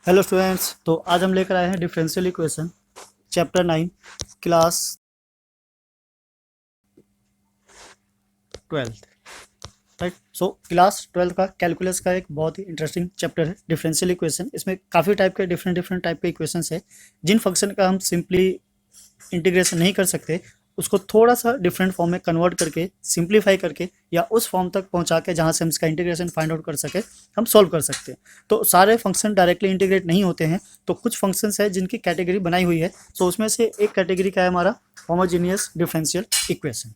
Hello students, तो आज हम लेकर आए हैं differential equation chapter 9 class 12। Right. So class 12 का कैलकुलस का एक बहुत ही इंटरेस्टिंग चैप्टर है डिफरेंशियल इक्वेशन। इसमें काफ़ी टाइप के डिफरेंट टाइप के इक्वेशंस है। जिन फंक्शन का हम सिंपली इंटीग्रेशन नहीं कर सकते, उसको थोड़ा सा डिफरेंट फॉर्म में कन्वर्ट करके, सिंप्लीफाई करके, या उस फॉर्म तक पहुंचा के जहां से हम इसका इंटीग्रेशन फाइंड आउट कर सके, हम सॉल्व कर सकते हैं। तो सारे फंक्शन डायरेक्टली इंटीग्रेट नहीं होते हैं, तो कुछ फंक्शंस है जिनकी कैटेगरी बनाई हुई है। सो उसमें से एक कैटेगरी क्या है हमारा, होमोजीनियस डिफरेंशियल इक्वेशन।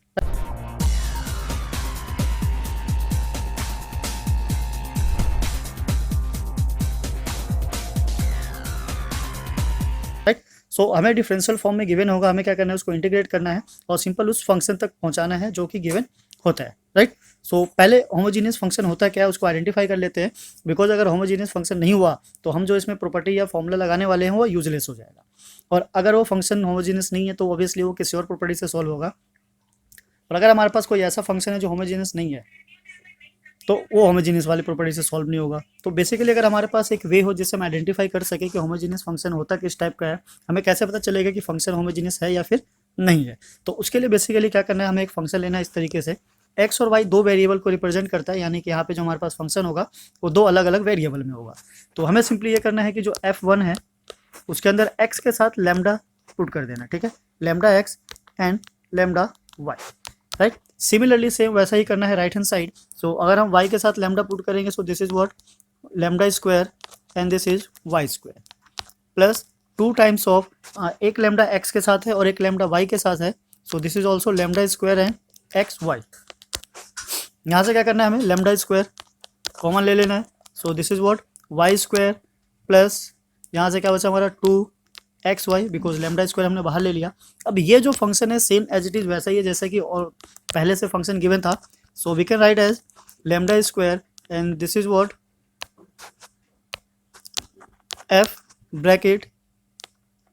राइट। सो हमें डिफरेंशियल फॉर्म में गिवन होगा, हमें क्या करना है, उसको इंटीग्रेट करना है और सिंपल उस फंक्शन तक पहुंचाना है जो कि गिवन होता है। राइट। सो पहले होमोजीनियस फंक्शन होता क्या है उसको आइडेंटिफाई कर लेते हैं। बिकॉज अगर होमोजीनियस फंक्शन नहीं हुआ तो हम जो इसमें प्रॉपर्टी या फॉर्मूला लगाने वाले हैं वो यूजलेस हो जाएगा। और अगर वो फंक्शन होमोजीनियस नहीं है तो ऑब्वियसली वो किसी और प्रॉपर्टी से सॉल्व होगा। और अगर हमारे पास कोई ऐसा फंक्शन है जो होमोजीनियस नहीं है तो वो होमोजीनियस वाली प्रॉपर्टी से सॉल्व नहीं होगा। तो बेसिकली अगर हमारे पास एक वे हो जिससे हम आइडेंटिफाई कर सके कि होमोजीनियस फंक्शन होता किस टाइप का है, हमें कैसे पता चलेगा कि फंक्शन होमोजीनियस है या फिर नहीं है। तो उसके लिए बेसिकली क्या करना है, हमें एक फंक्शन लेना है इस तरीके से। एक्स और वाई दो वेरिएबल को रिप्रेजेंट करता है, यानी कि यहाँ पे जो हमारे पास फंक्शन होगा वो दो अलग अलग वेरिएबल में होगा। तो हमें सिंपली ये करना है कि जो f1 है उसके अंदर x के साथ लैम्डा पुट कर देना। ठीक है, lambda x and lambda y। Right. Similarly same वैसा ही करना है राइट हैंड साइड। सो अगर हम y के साथ लैम्डा पुट करेंगे, so this is what lambda square and this is y square plus 2 times of एक लैम्डा x के साथ है और एक लैम्डा y के साथ है। So this is also lambda square and x y. यहाँ से क्या करना है, हमें लैम्डा स्क्वायर कॉमन ले लेना है। So this is what y square plus यहाँ से क्या बचा हमारा 2xy, बिकॉज लैम्डा स्क्वायर हमने बाहर ले लिया। अब ये जो फंक्शन है सेम एज इट इज वैसा ही है जैसा कि और पहले से फंक्शन गिवन था। So we can write as lambda square and this is what f bracket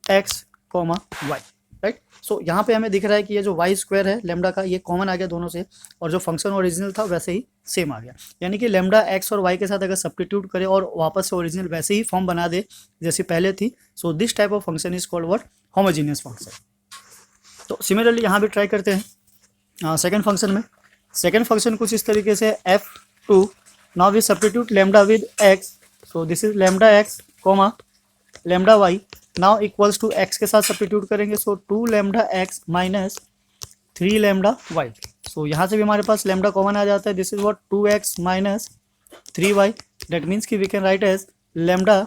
x comma y. Right. So यहाँ पे हमें दिख रहा है कि ये जो वाई स्क्वायर है लैम्डा का, ये कॉमन आ गया दोनों से, और जो फंक्शन ओरिजिनल था वैसे ही सेम आ गया। यानी कि लैम्डा एक्स और वाई के साथ अगर सब्स्टिट्यूट करें और वापस से ओरिजिनल वैसे ही फॉर्म बना दे जैसी पहले थी, so this type of function is called what homogeneous function. तो सिमिलरली यहाँ भी ट्राई करते हैं सेकेंड फंक्शन में। सेकेंड फंक्शन कुछ इस तरीके से f2, now we substitute lambda with x, so this is lambda x comma lambda y, now equals to x के साथ सब्स्टिट्यूट करेंगे। So 2 lambda x minus 3 lambda y. So यहाँ से भी हमारे पास लैम्डा कॉमन आ जाता है। This is what 2x minus 3y, that means कि we can write as lambda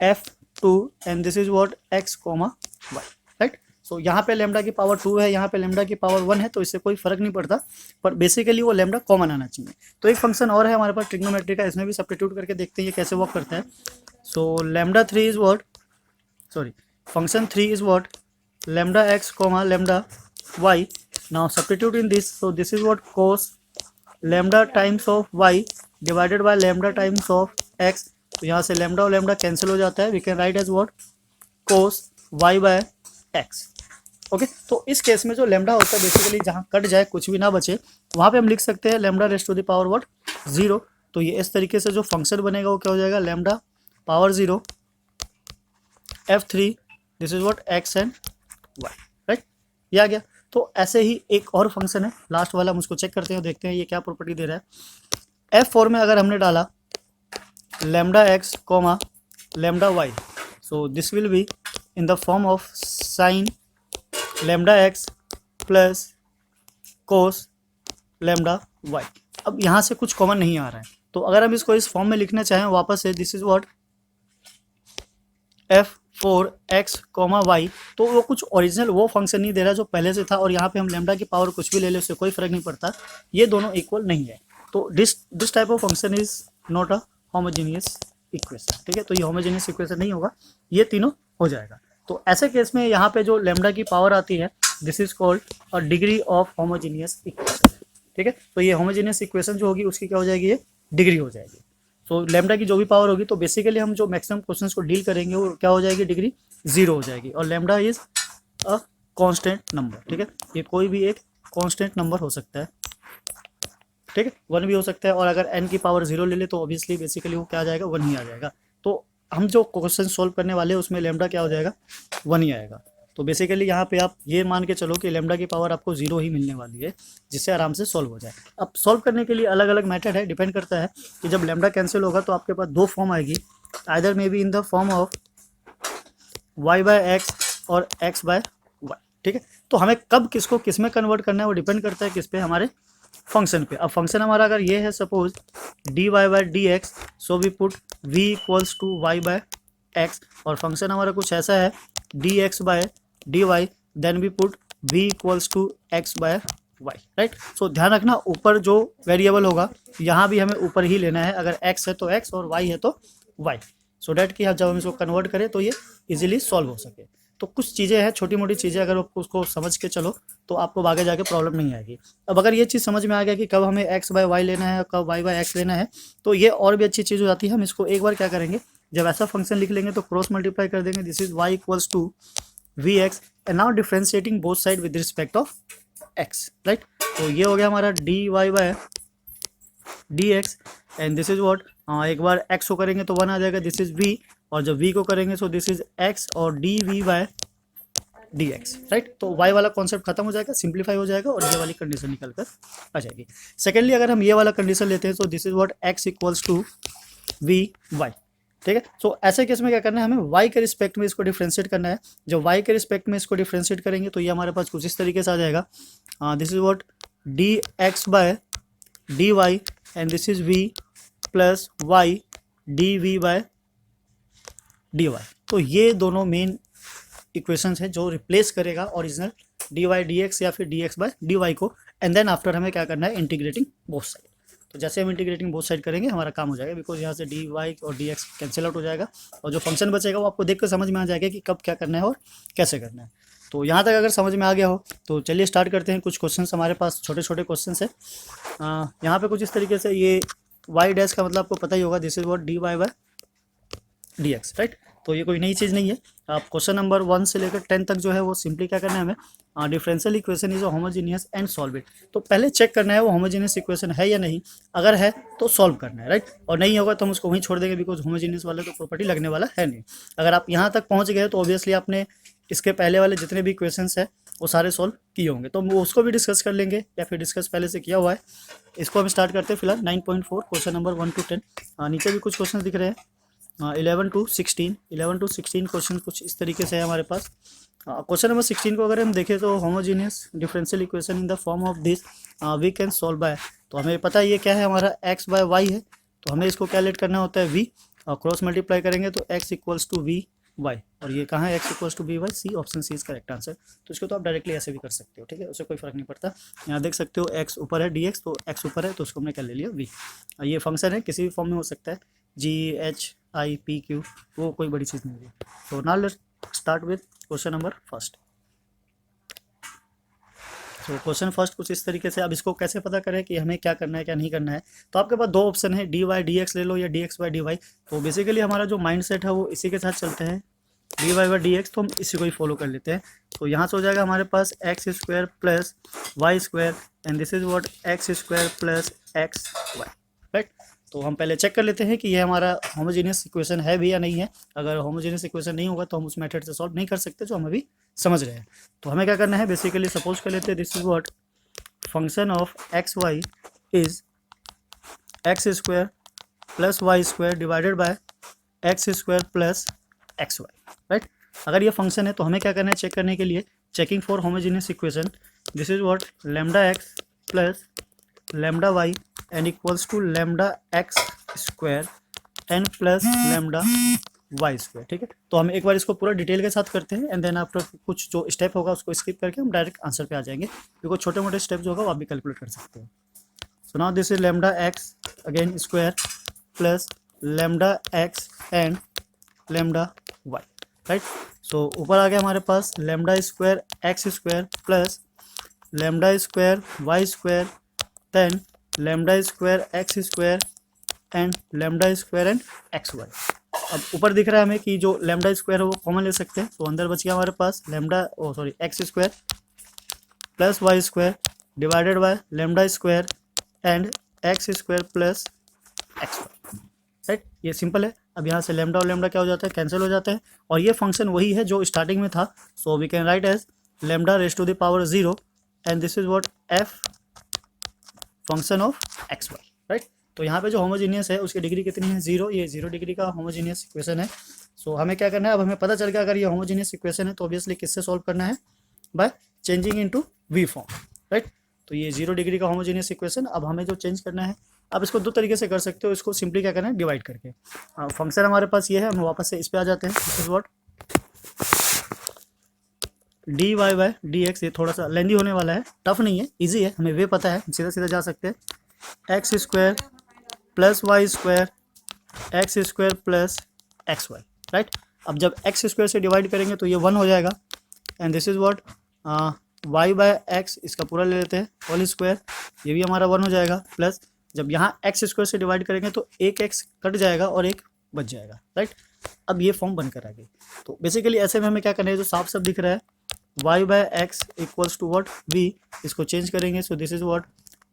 f2 and this is what x comma y. Right. So यहाँ पे लैम्डा की पावर 2 है, यहाँ पे लैम्डा की पावर 1 है, तो इससे कोई फर्क नहीं पड़ता, पर बेसिकली वो लैम्डा कॉमन आना चाहिए। तो एक फंक्शन और है हमारे पास ट्रिग्नोमेट्री का, इसमें भी सब्स्टिट्यूट करके देखते हैं ये कैसे वर्क करता है। सो lambda 3 is what, sorry, function 3 is what lambda x comma lambda y. Now substitute in this, so this is what cos lambda times of y divided by lambda times of x. तो यहाँ से lambda और lambda cancel हो जाता है, we can write as what cos y by x. Okay, तो इस case में जो लैम्डा होता है बेसिकली जहाँ कट जाए कुछ भी ना बचे वहाँ पे हम लिख सकते हैं lambda raised to the power what 0। तो ये इस तरीके से जो फंक्शन बनेगा वो क्या हो जाएगा, lambda power 0 f3, this is what x and y। Right, ये आ गया। तो ऐसे ही एक और फंक्शन है लास्ट वाला, हम उसको चेक करते हैं, देखते हैं ये क्या प्रॉपर्टी दे रहा है। f4 में अगर हमने डाला lambda x comma lambda y, so this will be in the form of sine lambda x plus cos lambda y। अब यहाँ से कुछ कॉमन नहीं आ रहा है, तो अगर हम इसको इस फॉर्म में लिखना चाहें वापस से, this is what f4x comma y, तो वो कुछ ओरिजिनल वो फंक्शन नहीं दे रहा जो पहले से था, और यहाँ पे हम लैम्डा की पावर कुछ भी ले ले उससे कोई फर्क नहीं पड़ता, ये दोनों इक्वल नहीं है। तो this type of function is not a homogeneous equation. ठीक है, तो ये होमोजीनियस इक्वेशन नहीं होगा, ये तीनों हो जाएगा। तो ऐसे केस में यहाँ पे जो लैम्डा की पावर आती है this is called a degree of homogeneous equation. ठीक है, तो ये होमोजीनियस इक्वेशन जो होगी उसकी क्या हो जाएगी, ये डिग्री हो जाएगी। सो लैम्डा की जो भी पावर होगी, तो बेसिकली हम जो मैक्सिमम क्वेश्चंस को डील करेंगे वो क्या हो जाएगी, डिग्री 0 हो जाएगी। और lambda is a constant number. ठीक है, ये कोई भी एक कांस्टेंट नंबर हो सकता है। ठीक है, 1 भी हो सकता है, और अगर n की पावर 0 ले ले तो ऑब्वियसली बेसिकली वो क्या आ जाएगा, 1 ही आ जाएगा। तो हम जो क्वेश्चन सॉल्व करने वाले हैं उसमें लेमडा क्या हो जाएगा, 1 ही आएगा। तो बेसिकली यहाँ पे आप ये मान के चलो कि लेमडा की पावर आपको 0 ही मिलने वाली है, जिससे आराम से सॉल्व हो जाए। अब सॉल्व करने के लिए अलग अलग मेथड है, डिपेंड करता है कि जब लेमडा कैंसिल होगा तो आपके पास 2 फॉर्म आएगी, either may be in the form of y/x और x/y, ठीक है। तो हमें कब किसको किस में कन्वर्ट करना है वो डिपेंड करता है किस पे, हमारे फंक्शन पे। अब फंक्शन हमारा अगर ये है suppose dy/dx, so we put v equals to y/x, और फंक्शन हमारा कुछ ऐसा है dx/dy, then we put v equals to x/y, right. So ध्यान रखना ऊपर जो वेरिएबल होगा यहाँ भी हमें ऊपर ही लेना है, अगर x है तो x और y है तो y, सो डैट कि जब हम इसको कन्वर्ट करें तो ये इजीली सॉल्व हो सके। तो कुछ चीज़ें हैं, छोटी मोटी चीज़ें, अगर आप उसको समझ के चलो तो आपको आगे जाके प्रॉब्लम नहीं आएगी। अब अगर ये चीज़ समझ में आ गया कि कब हमें x/y लेना है, कब y/x लेना है, तो ये और भी अच्छी चीज़ हो जाती है। हम इसको एक बार क्या करेंगे, जब ऐसा फंक्शन लिख लेंगे तो क्रॉस मल्टीप्लाई कर देंगे, this is y equals to vx, and now differentiating both side with respect of x, right. तो ये हो गया हमारा dy/dx, and this is what, एक बार x को करेंगे तो 1 आ जाएगा, दिस इज v, और जब v को करेंगे सो दिस इज x और dv/dx, राइट। तो y वाला कॉन्सेप्ट खत्म हो जाएगा, सिंप्लीफाई हो जाएगा और ये वाली कंडीशन निकल कर आ जाएगी। सेकेंडली अगर हम ये वाला कंडीशन लेते हैं तो this is what x equals to vy, ठीक है। सो ऐसे केस में क्या करना है, हमें y के रिस्पेक्ट में इसको डिफ्रेंशिएट करना है। जब y के रिस्पेक्ट में इसको डिफ्रेंशिएट करेंगे तो ये हमारे पास कुछ इस तरीके से आ जाएगा, this is what dx/dy, and this is v plus y dv/dy। तो ये दोनों मेन इक्वेशंस है जो रिप्लेस करेगा ओरिजिनल dy/dx या फिर dx/dy को, एंड देन आफ्टर हमें क्या करना है, इंटीग्रेटिंग बोथ साइड। तो जैसे हम इंटीग्रेटिंग बोथ साइड करेंगे हमारा काम हो जाएगा, बिकॉज यहाँ से dy और dx कैंसिल आउट हो जाएगा, और जो फंक्शन बचेगा वो आपको देख कर समझ में आ जाएगा कि कब क्या करना है और कैसे करना है। तो यहाँ तक अगर समझ में आ गया हो तो चलिए स्टार्ट करते हैं। कुछ क्वेश्चन हमारे पास छोटे छोटे क्वेश्चन है। यहाँ पे कुछ इस तरीके से, ये y डैश का मतलब आपको पता ही होगा, this is what dy/dx, right. तो ये कोई नई चीज़ नहीं है। आप क्वेश्चन नंबर 1 से लेकर 10 तक जो है वो सिंपली क्या करना है हमें, differential equation is homogeneous and solve it. तो पहले चेक करना है वो होमोजीनियस इक्वेशन है या नहीं, अगर है तो सॉल्व करना है, राइट। और नहीं होगा तो हम उसको वहीं छोड़ देंगे, बिकॉज होमोजीनियस वाला तो प्रॉपर्टी लगने वाला है नहीं। अगर आप यहाँ तक पहुँच गए तो ऑब्वियसली आपने इसके पहले वाले जितने भी क्वेश्चंस है वो सारे सॉल्व किए होंगे, तो वो उसको भी डिस्कस कर लेंगे, या फिर डिस्कस पहले से किया हुआ है। इसको हम स्टार्ट करते हैं फिलहाल 9.4, क्वेश्चन नंबर 1 to 10। नीचे भी कुछ क्वेश्चन दिख रहे हैं, 11 to 16 क्वेश्चन कुछ इस तरीके से है हमारे पास। क्वेश्चन नंबर 16 को अगर हम देखें तो homogeneous differential equation in the form of this we can solve by, तो हमें पता है ये क्या है, हमारा x/y है, तो हमें इसको कैलकुलेट करना होता है v, और क्रॉस मल्टीप्लाई करेंगे तो x equals to v y, और ये कहाँ है, x equals to v y, C, option C is correct answer. तो इसको तो आप डायरेक्टली ऐसे भी कर सकते हो, ठीक है, उससे कोई फर्क नहीं पड़ता। यहाँ देख सकते हो x ऊपर है, dx, तो x ऊपर है तो उसको हमने क्या ले लिया v। ये फंक्शन है, किसी भी फॉर्म में हो सकता है, g/h/i/p/q, वो कोई बड़ी चीज़ नहीं है। तो now let's start with question number first. तो क्वेश्चन फर्स्ट कुछ इस तरीके से, अब इसको कैसे पता करें कि हमें क्या करना है क्या नहीं करना है। तो आपके पास 2 ऑप्शन है, dy/dx ले लो या dx/dy। तो बेसिकली हमारा जो माइंड सेट है वो इसी के साथ चलते हैं, dy/dx, तो हम इसी को ही फॉलो कर लेते हैं। तो यहाँ से हो जाएगा हमारे पास x² plus y², and this is what x² plus xy, right. तो हम पहले चेक कर लेते हैं कि ये हमारा होमोजीनियस इक्वेशन है भी या नहीं है। अगर होमोजीनियस इक्वेशन नहीं होगा तो हम उस मेथड से सॉल्व नहीं कर सकते, जो हम अभी समझ रहे हैं। तो हमें क्या करना है, बेसिकली सपोज कर लेते हैं this is what function of xy is x² plus y² divided bye x² plus xy, right. अगर ये फंक्शन है तो हमें क्या करना है, चेक करने के लिए, checking for homogeneous equation, this is what λx plus λy and equals to λx² n plus λy², ठीक है। तो हम एक बार इसको पूरा डिटेल के साथ करते हैं, एंड देन आफ्टर कुछ जो स्टेप होगा उसको स्किप करके हम डायरेक्ट आंसर पे आ जाएंगे, क्योंकि छोटे मोटे स्टेप जो होगा वो आप भी कैलकुलेट कर सकते हो। So now this is λx again square plus λx and λy, right. So ऊपर आ गया हमारे पास λ² x² plus λ² y², then λ² x² and λ² and xy। अब ऊपर दिख रहा है हमें कि जो λ² है वो कॉमन ले सकते हैं, तो अंदर बच गया हमारे पास x² plus y² divided by λ² and x² plus xy, right. ये सिंपल है। अब यहाँ से लेमडा और लेमडा क्या हो जाता है, कैंसिल हो जाता है, और ये फंक्शन वही है जो स्टार्टिंग में था। So we can write as lambda raise to the power 0 and this is what f function of x y, right. तो यहाँ पे जो होमोजीनियस है उसकी डिग्री कितनी है, 0, ये 0 डिग्री का होमोजीनियस इक्वेशन है। सो हमें क्या करना है, अब हमें पता चल गया अगर ये होमोजीनियस इक्वेशन है तो ऑब्वियसली किससे सॉल्व करना है, by changing into v form, right. तो ये 0 डिग्री का होमोजीनियस इक्वेशन, अब हमें जो चेंज करना है, अब इसको दो तरीके से कर सकते हो, इसको सिंपली क्या करना है, डिवाइड करके। फंक्शन हमारे पास ये है, हम वापस से इस पे आ जाते हैं। This is what d y by d x, ये थोड़ा सा लेंदी होने वाला है, टफ नहीं है, इजी है, हमें वे पता है, सीधा सीधा जा सकते हैं। X square plus Y square x square plus x y, right. अब जब एक्स स्क्वायर से डिवाइड करेंगे तो ये 1 हो जाएगा, and this is what y by x, इसका पूरा ले लेते हैं होल स्क्वायर, ये भी हमारा 1 हो जाएगा, प्लस जब यहाँ एक्स स्क्वायर से डिवाइड करेंगे तो एक एक्स कट जाएगा और एक बच जाएगा, राइट। अब ये फॉर्म बनकर आ गई। तो बेसिकली ऐसे में हमें क्या करना है, जो साफ साफ दिख रहा है y by x equals to what v, इसको चेंज करेंगे, so this is what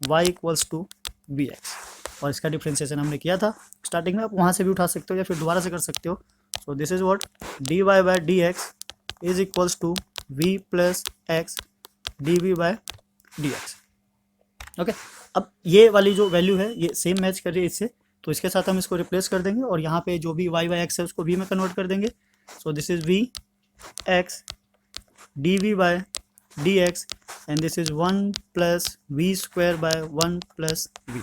y equals to v x, और इसका डिफ्रेंसिएशन हमने किया था स्टार्टिंग में, आप वहाँ से भी उठा सकते हो या फिर दोबारा से कर सकते हो। So this is what dy by d x is equals to v plus x d v by d x, okay. अब ये वाली जो वैल्यू है ये सेम मैच कर रही है इससे, तो इसके साथ हम इसको रिप्लेस कर देंगे और यहाँ पे जो भी y बाय एक्स है उसको v में कन्वर्ट कर देंगे। So this is v x d v by d x and this is 1 plus v square by 1 plus v,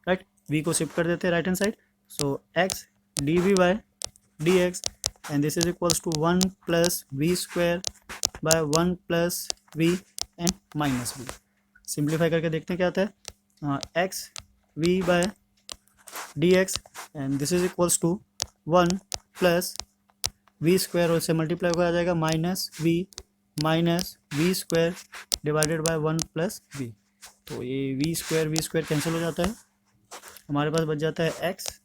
right. v को शिफ्ट कर देते हैं right hand side, so x d v by d x and this is equals to 1 plus v square by 1 plus v and minus v. Simplify करके देखते हैं क्या आता है, x v by d x and this is equals to 1 plus v square, और इससे multiply हो जाएगा minus v square divided by 1 plus v. तो ये वी स्क्वायर कैंसिल हो जाता है, हमारे पास बच जाता है x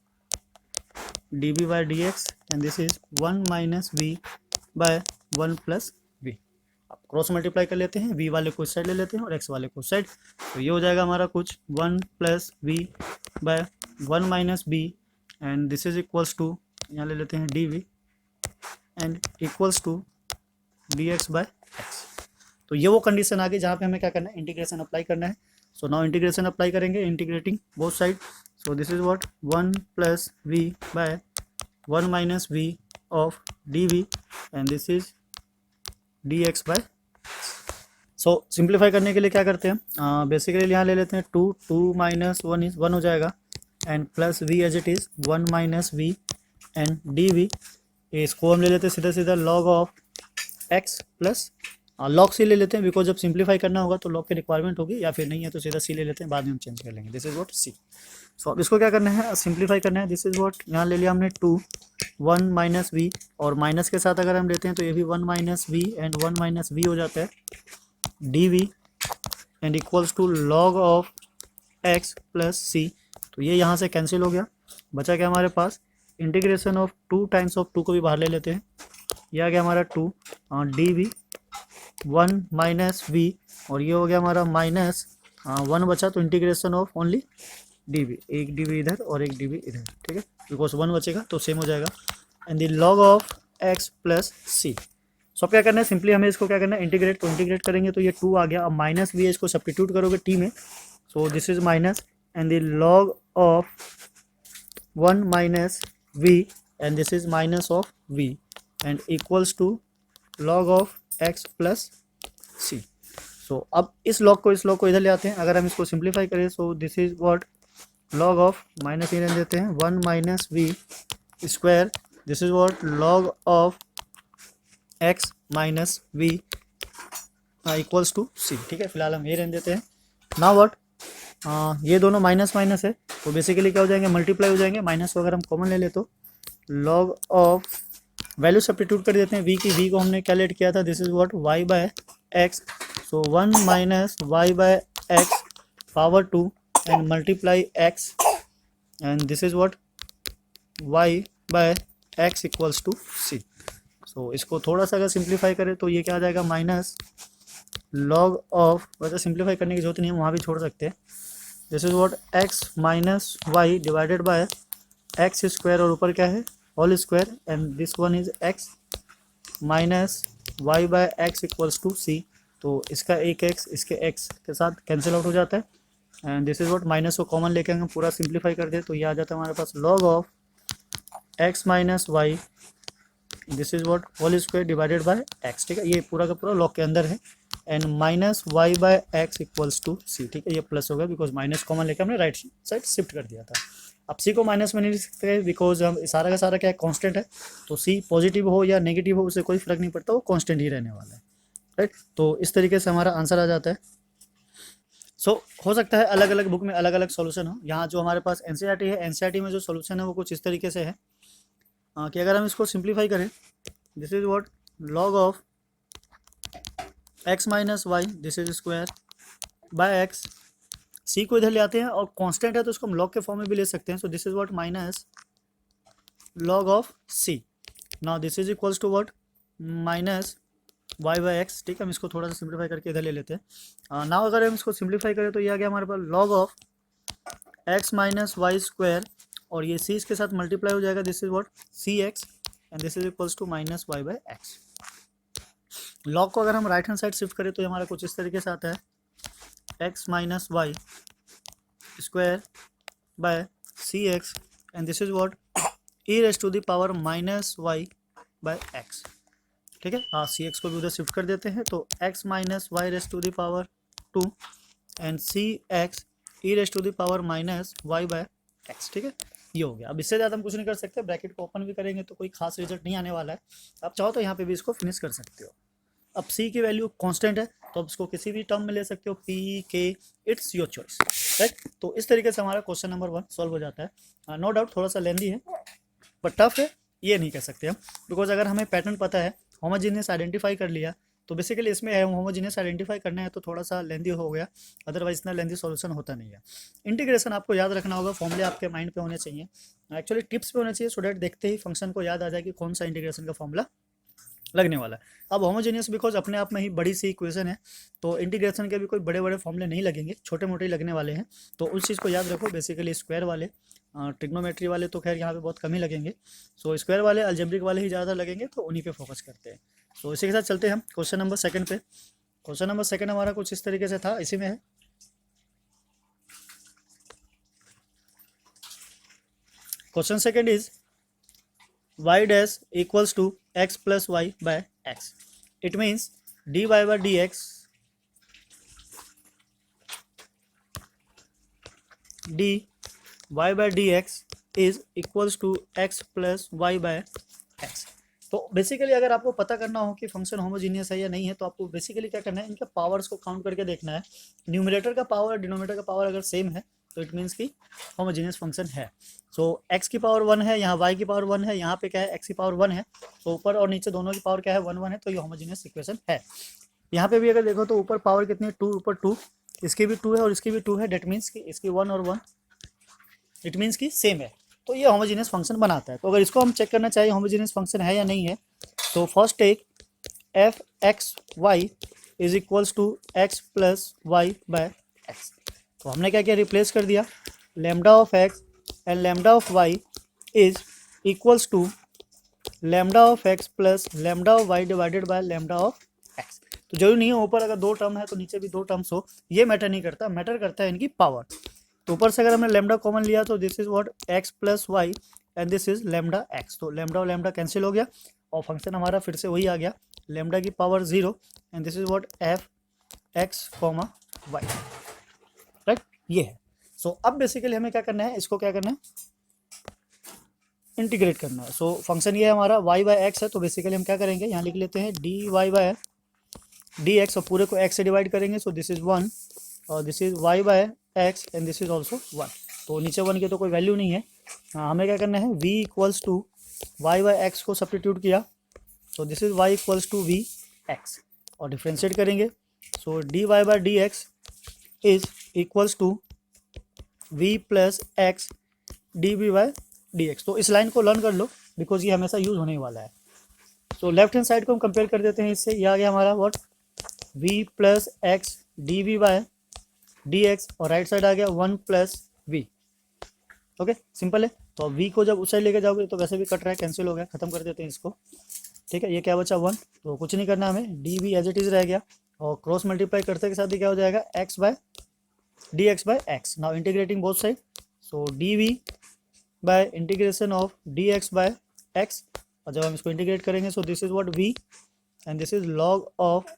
d v by d x and this is 1 minus v by 1 plus v. अब क्रॉस मल्टीप्लाई कर लेते हैं, वी वाले को इस साइड ले लेते हैं और एक्स वाले को इस साइड, तो ये हो जाएगा हमारा कुछ 1 plus v by 1 minus v and this is equals to, यहाँ ले लेते हैं d v and equals to d x by x. तो ये वो कंडीशन आ गई जहाँ पे हमें क्या करना है, इंटीग्रेशन अप्लाई करना है। सो नाउ इंटीग्रेशन अप्लाई करेंगे, integrating both side. So this is what 1 plus v by 1 minus v of d v and this is d x by. So simplify करने के लिए क्या करते हैं, बेसिकली यहाँ ले लेते हैं 2 माइनस 1 इज 1 हो जाएगा and plus v as it is 1 minus v and d v, इसको हम ले लेते हैं सीधा सीधा log of x plus log c ले लेते हैं, बिकॉज जब सिंप्लीफाई करना होगा तो लॉग की रिक्वायरमेंट होगी, या फिर नहीं है तो सीधा सी ले लेते हैं, बाद में हम चेंज कर लेंगे। This is what C. So अब इसको क्या करना है, सिंप्लीफाई करना है। दिस इज व्हाट यहाँ ले लिया हमने 2 1 माइनस वी, और माइनस के साथ अगर हम लेते हैं तो ये भी 1 minus v and 1 minus v हो जाता है d v and equals to log of x plus c. तो ये यहाँ से कैंसिल हो गया, बचा क्या हमारे पास, इंटीग्रेशन ऑफ 2 टाइम्स ऑफ 2 को भी बाहर ले लेते हैं, यह आ गया हमारा 2 डी वी 1 माइनस वी, और ये हो गया हमारा माइनस 1 बचा, तो integration of only d v, एक डी वी इधर और एक डी वी इधर, ठीक है, बिकॉज 1 बचेगा तो सेम हो जाएगा and the log of x plus c. So अब क्या करना है, सिंपली हमें इसको क्या करना है, इंटीग्रेट। तो इंटीग्रेट करेंगे तो ये 2 आ गया, अब माइनस वी है, इसको सब्स्टिट्यूट करोगे टी में, so this is minus and the log of 1 minus v and this is minus of v and equals to log of x plus c। so अब इस log को इधर ले आते हैं, अगर हम इसको सिंप्लीफाई करें, so this is what log of minus ही रहने देते हैं 1 minus v square, this is what log of x minus v equals to c, ठीक है, फिलहाल हम ये रहने देते हैं। नाउ व्हाट, ये दोनों माइनस माइनस है तो बेसिकली क्या हो जाएंगे, मल्टीप्लाई हो जाएंगे, माइनस को अगर हम कॉमन ले ले तो लॉग ऑफ वैल्यू सब्स्टिट्यूट कर देते हैं, वी को हमने कैलकुलेट किया था, this is what y by x, so 1 minus y by x power 2 and multiply x and this is what y by x equals to c. So इसको थोड़ा सा अगर सिंप्लीफाई करें तो ये क्या आ जाएगा, माइनस लॉग ऑफ, वैसे सिंप्लीफाई करने की जरूरत नहीं है, वहाँ भी छोड़ सकते हैं, this is what x minus y divided by x square और ऊपर क्या है whole square and this one is x minus y by x equals to c. तो इसका एक एक्स इसके एक्स के साथ कैंसिल आउट हो जाता है and this is what minus को कॉमन लेके हम पूरा सिंप्लीफाई कर दे तो ये आ जाता है हमारे पास log of x minus Y this is what whole square divided by x. ठीक है, ये पूरा का पूरा लॉग के अंदर है and minus y by x equals to c. ठीक है, ये प्लस होगा बिकॉज माइनस कॉमन लेके हमने राइट साइड शिफ्ट कर दिया था। अब सी को माइनस में नहीं लिख सकते बिकॉज हम सारा का सारा क्या है कांस्टेंट है, तो सी पॉजिटिव हो या नेगेटिव हो उससे कोई फर्क नहीं पड़ता, वो कांस्टेंट ही रहने वाला है। राइट, तो इस तरीके से हमारा आंसर आ जाता है। हो सकता है अलग अलग बुक में अलग अलग सॉल्यूशन हो। यहाँ जो हमारे पास एनसीईआरटी है, एनसीईआरटी में जो सॉल्यूशन है वो कुछ इस तरीके से है कि अगर हम इसको सिंप्लीफाई करें this is what log of x minus Y this is square by X. C को इधर ले आते हैं और कांस्टेंट है तो इसको हम लॉग के फॉर्म में भी ले सकते हैं। So this is what minus log of c. Now this is equals to what minus y by x. ठीक है, हम इसको थोड़ा सा सिंप्लीफाई करके इधर ले लेते हैं। नाउ अगर हम इसको सिंप्लीफाई करें तो ये आ गया हमारे पास log of x minus y square और ये सी इसके साथ मल्टीप्लाई हो जाएगा this is what c x and this is equals to minus y by x. Log को अगर हम राइट हैंड साइड शिफ्ट करें तो ये हमारा कुछ इस तरीके से आता है x minus y square by c x and this is what e raise to the power minus y by x. ठीक है, हाँ सी एक्स को भी उधर शिफ्ट कर देते हैं तो x minus y raise to the power 2 and c x e raise to the power minus y by x. ठीक है, ये हो गया। अब इससे ज़्यादा हम कुछ नहीं कर सकते, ब्रैकेट को ओपन भी करेंगे तो कोई खास रिजल्ट नहीं आने वाला है। आप चाहो तो यहाँ पे भी इसको फिनिश कर सकते हो। अब सी की वैल्यू कांस्टेंट है तो आप इसको किसी भी टर्म में ले सकते हो, पी के, इट्स योर चॉइस। राइट, तो इस तरीके से हमारा क्वेश्चन नंबर 1 सॉल्व हो जाता है। नो डाउट थोड़ा सा लेंदी है बट टफ है ये नहीं कह सकते हम, बिकॉज अगर हमें पैटर्न पता है, होमोजीनियस आइडेंटिफाई कर लिया तो बेसिकली इसमें है होमोजीनियस आइडेंटिफाई करना है तो थोड़ा सा लेंदी हो गया, अदरवाइज इतना लेंदी सॉल्यूशन होता नहीं है। इंटीग्रेशन आपको याद रखना होगा, फॉर्मूले आपके माइंड पे होने चाहिए, एक्चुअली टिप्स पे होने चाहिए सो डैट देखते ही फंक्शन को याद आ जाए कि कौन सा इंटीग्रेशन का फॉर्मूला लगने वाला है। अब होमोजेनियस बिकॉज अपने आप में ही बड़ी सी इक्वेशन है तो इंटीग्रेशन के भी कोई बड़े बड़े फॉर्मूले नहीं लगेंगे, छोटे मोटे ही लगने वाले हैं। तो उस चीज़ को याद रखो, बेसिकली स्क्वायर वाले, ट्रिग्नोमेट्री वाले तो खैर यहाँ पे बहुत कम ही लगेंगे। सो स्क्वायर वाले, अलजेब्रिक वाले ही ज़्यादा लगेंगे तो उन्हीं पे फोकस करते हैं। तो इसी के साथ चलते हैं हम क्वेश्चन नंबर 2 पे। क्वेश्चन नंबर 2 हमारा कुछ इस तरीके से था, इसी में है question 2 is y dash equals to x plus y by x. It means dy by dx dy by dx is equals to x plus y by x. तो बेसिकली अगर आपको पता करना हो कि फंक्शन होमोजीनियस है या नहीं है तो आपको बेसिकली क्या करना है, इनके पावर्स को काउंट करके देखना है। न्यूमरेटर का पावर और डिनोमिनेटर का पावर अगर सेम है तो इट मीन्स कि होमोजीनियस फंक्शन है। सो x की पावर 1 है, यहाँ y की पावर 1 है, यहाँ पे क्या है x की पावर 1 है, तो ऊपर और नीचे दोनों की पावर क्या है 1 1 है, तो ये होमोजीनियस इक्वेशन है। यहाँ पे भी अगर देखो तो ऊपर पावर कितनी है 2, ऊपर 2, इसकी भी 2 है और इसकी भी 2 है, डेट मीन्स कि इसकी 1 और 1 इट मीन्स कि सेम है, तो ये होमोजीनियस फंक्शन बनाता है। तो अगर इसको हम चेक करना चाहिए होमोजीनियस फंक्शन है या नहीं है तो first take f x y is equals to x plus y by x. तो हमने क्या किया, रिप्लेस कर दिया lambda of x and lambda of y is equals to lambda of x plus lambda of y divided by lambda of x. तो जरूरी नहीं है ऊपर अगर 2 टर्म है तो नीचे भी 2 टर्म्स हो, ये मैटर नहीं करता, मैटर करता है इनकी पावर। तो ऊपर से अगर हमने लैम्डा कॉमन लिया तो this is what x plus y and this is lambda x. तो लैम्डा और लैम्डा कैंसिल हो गया और फंक्शन हमारा फिर से वही आ गया, लैम्डा की power 0 and this is what f x comma y. Right, ये है। सो अब बेसिकली हमें क्या करना है, इसको क्या करना है, इंटीग्रेट करना है। सो फंक्शन ये है हमारा y बाय एक्स है, तो बेसिकली हम क्या करेंगे, यहाँ लिख लेते हैं d y by d x और पूरे को x से डिवाइड करेंगे। सो दिस इज 1 और this is y by x and this is also 1। तो नीचे 1 की तो कोई वैल्यू नहीं है, हमें क्या करना है v equals to y by x को सब्स्टिट्यूट किया, तो this is y equals to v x और डिफ्रेंशिएट करेंगे। So d y by d x is equals to v plus x d v by d x. तो इस line को learn कर लो because ये हमेशा यूज होने वाला है। तो लेफ्ट हैंड साइड को हम कंपेयर कर देते हैं इससे, ये आ गया हमारा what v plus x d v by d x और राइट साइड आ गया 1 प्लस वी। ओके, सिंपल है। तो अब v को जब उस साइड लेके जाओगे तो वैसे भी कट रहा है, कैंसिल हो गया, खत्म कर देते हैं इसको। ठीक है, ये क्या बचा 1, तो कुछ नहीं करना हमें, d v as it is रह गया और क्रॉस मल्टीप्लाई करते के साथ ही क्या हो जाएगा x by d x by x. Now integrating both side, so d v by integration of d x by x, और जब हम इसको इंटीग्रेट करेंगे so this is what v and this is log of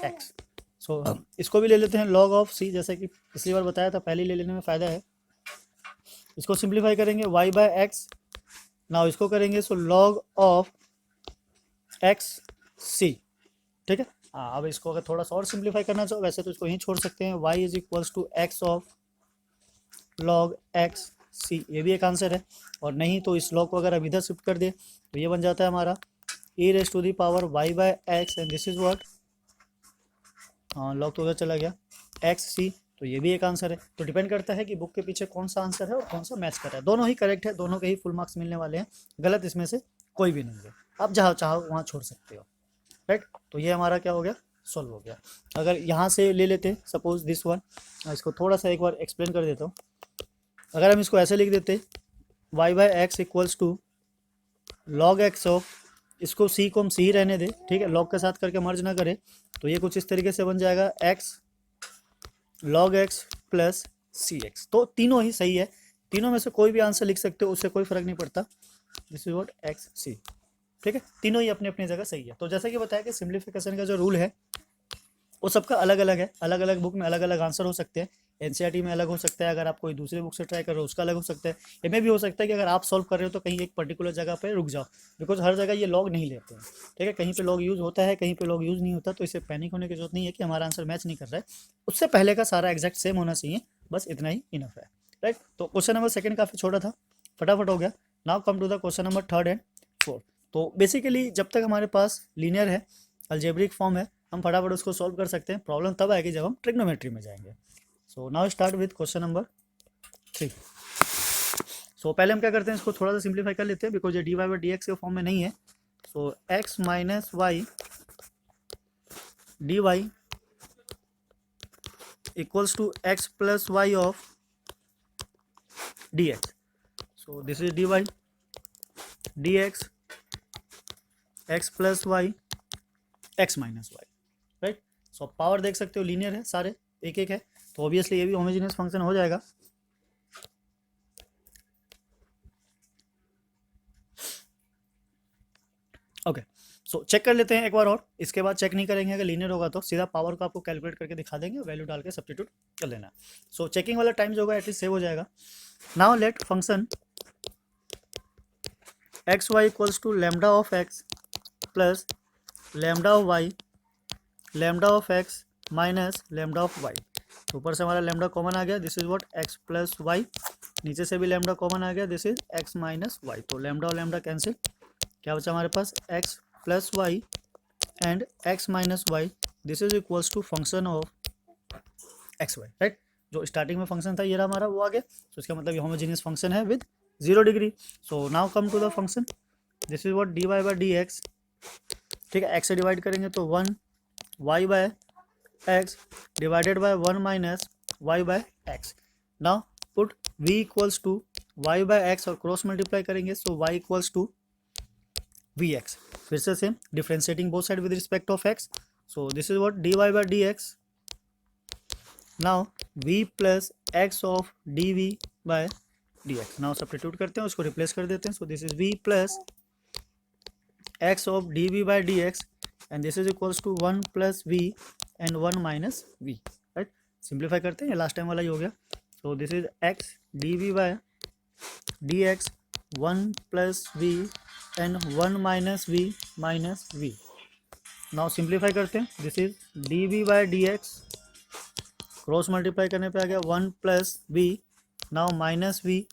x। So इसको भी ले लेते हैं log ऑफ c, जैसे कि पिछली बार बताया था, पहले ले लेने में फ़ायदा है। इसको सिंप्लीफाई करेंगे y बाय एक्स, नाउ इसको करेंगे सो log ऑफ x c। ठीक है, हाँ, अब इसको अगर थोड़ा सा और सिंप्लीफाई करना चाहो वैसे तो इसको यहीं छोड़ सकते हैं, y is equals to x of log x c, ये भी एक आंसर है। और नहीं तो इस log को अगर हम इधर शिफ्ट कर दे तो ये बन जाता है हमारा e raise to the power y by x and this is what, हाँ log तो उधर चला गया एक्स सी, तो ये भी एक आंसर है। तो डिपेंड करता है कि बुक के पीछे कौन सा आंसर है और कौन सा मैच कर रहा है। दोनों ही करेक्ट है, दोनों के ही फुल मार्क्स मिलने वाले हैं, गलत इसमें से कोई भी नहीं है। आप जहाँ चाहो वहाँ छोड़ सकते हो, राइट। तो ये हमारा क्या हो गया, सॉल्व हो गया। अगर यहाँ से ले लेते सपोज दिस वन, इसको थोड़ा सा एक बार एक्सप्लेन कर देता हूँ। अगर हम इसको ऐसे लिख देते y by x equals to log x of, इसको c को हम c ही रहने दे, ठीक है, लॉग के साथ करके मर्ज ना करें, तो ये कुछ इस तरीके से बन जाएगा x log x प्लस सी एक्स। तो तीनों ही सही है, तीनों में से कोई भी आंसर लिख सकते हो, उससे कोई फर्क नहीं पड़ता। दिस इज व्हाट एक्स सी, ठीक है, तीनों ही अपनी अपनी जगह सही है। तो जैसे कि बताया कि सिंप्लीफिकेशन का जो रूल है वो सबका अलग अलग है, अलग अलग बुक में अलग अलग आंसर हो सकते हैं। एनसीईआरटी में अलग हो सकता है, अगर आप कोई दूसरे बुक से ट्राई कर रहे हो उसका अलग हो सकता है। इसमें भी हो सकता है कि अगर आप सॉल्व कर रहे हो तो कहीं एक पर्टिकुलर जगह पे रुक जाओ, बिकॉज हर जगह ये लॉग नहीं लेते हैं, ठीक है, कहीं पे लॉग यूज़ होता है, कहीं पे लॉग यूज़ नहीं होता। तो इससे पैनिक होने की जरूरत नहीं है कि हमारा आंसर मैच नहीं कर रहा है, उससे पहले का सारा एग्जैक्ट सेम होना चाहिए, बस इतना ही इनफ है, राइट। तो क्वेश्चन नंबर सेकंड काफ़ी छोटा था, फटाफट हो गया। Now come to the question number third and fourth. तो बेसिकली जब तक हमारे पास लीनियर है, अलजेब्रिक फॉर्म है, हम फटाफट उसको सॉल्व कर सकते हैं। प्रॉब्लम तब आएगी जब हम ट्रिग्नोमेट्री में जाएंगे। So now start with question number 3। सो पहले हम क्या करते हैं, इसको थोड़ा सा सिंप्लीफाई कर लेते हैं, बिकॉज ये d y by d x के फॉर्म में नहीं है। So x minus y d y equals to x plus y of d x. So this is d y d x x plus y x minus y, right. So power देख सकते हो linear है, सारे एक एक है, तो obviously ये भी होमोजेनियस फंक्शन हो जाएगा। ओके, सो चेक कर लेते हैं एक बार और, इसके बाद चेक नहीं करेंगे। अगर लीनियर होगा तो सीधा पावर को आपको कैलकुलेट करके दिखा देंगे, वैल्यू डाल के सब्स्टिट्यूट कर लेना है। सो चेकिंग वाला टाइम जो होगा एटलीस्ट सेव हो जाएगा। Now let function x y equals to lambda of x plus lambda of y lambda of x minus lambda of y. तो ऊपर से हमारा लेमडा कॉमन आ गया, this is what x plus y, नीचे से भी लेमडा कॉमन आ गया, this is x minus y. तो लेमडा और लेमडा कैंसिल, क्या बचा हमारे पास x plus y and x minus Y, this is equals to function of x y, right. जो स्टार्टिंग में फंक्शन था ये रहा हमारा, वो आ गया। तो इसका मतलब ये होमोजेनियस फंक्शन है with 0 degree. So now come to the function, this is what d y by d x, ठीक है, एक्स से डिवाइड करेंगे तो 1 y by x divided by 1 minus y by x. Now put v equals to y by x और cross multiply करेंगे, so y equals to v x. फिर से same, differentiating both side with respect of x, so this is what d y by d x. Now v plus x of d v by d x. Now substitute करते हैं, उसको replace कर देते हैं, so this is v plus x of d v by d x and this is equals to 1 plus v and 1 minus v, right. Simplify करते हैं, ये last time वाला ही हो गया। So this is x d v by d x 1 plus v and 1 minus v. Now simplify करते हैं, this is d v by d x, cross multiply करने पे आ गया 1 plus v, now minus v